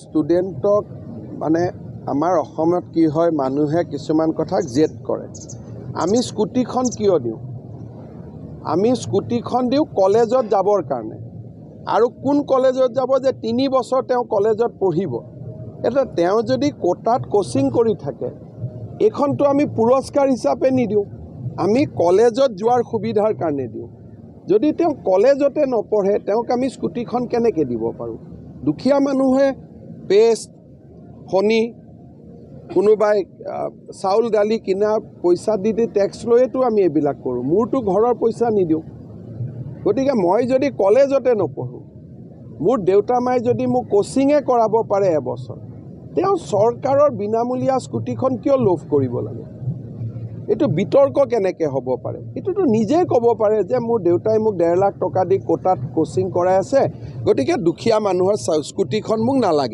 ষ্টুডেণ্টক মানে আমাৰ অসমত কি হয়, মানুহে কিছুমান কথাক জেদ কৰে। আমি স্কুটিখন কিয় দিওঁ? আমি স্কুটিখন দিওঁ কলেজত যাবৰ কাৰণে। আৰু কোন কলেজত যাব যে 3 বছৰ তেওঁ কলেজত পঢ়িব। এটা তেওঁ যদি কোটাত কোচিং কৰি থাকে, এইখনটো আমি পুৰস্কাৰ হিচাপে নিদিওঁ, আমি কলেজত যোৱাৰ সুবিধাৰ কাৰণে দিওঁ। যদি তেওঁ কলেজতে নপঢ়ে, তেওঁক আমি স্কুটিখন কেনেকৈ দিব পাৰোঁ? দুখীয়া মানুহে পেষ্ট, শনি, কোনোবাই চাউল দালি কিনা পইচা দি টেক্স লৈয়েতো আমি এইবিলাক কৰোঁ। মোৰতো ঘৰৰ পইচা নিদিওঁ। গতিকে মই যদি কলেজতে নপঢ়োঁ, মোৰ দেউতা মায়ে যদি মোক কোচিঙে কৰাব পাৰে এবছৰ, তেওঁ চৰকাৰৰ বিনামূলীয়া স্কুটিখন কিয় লোভ কৰিব লাগে? এইটো বিতৰ্ক কেনেকৈ হ'ব পাৰে? এইটোতো নিজেই ক'ব পাৰে যে মোৰ দেউতাই মোক 1.5 লাখ টকা দি কোটাত কোচিং কৰাই আছে, গতিকে দুখীয়া মানুহৰ স্কুটিখন মোক নালাগে।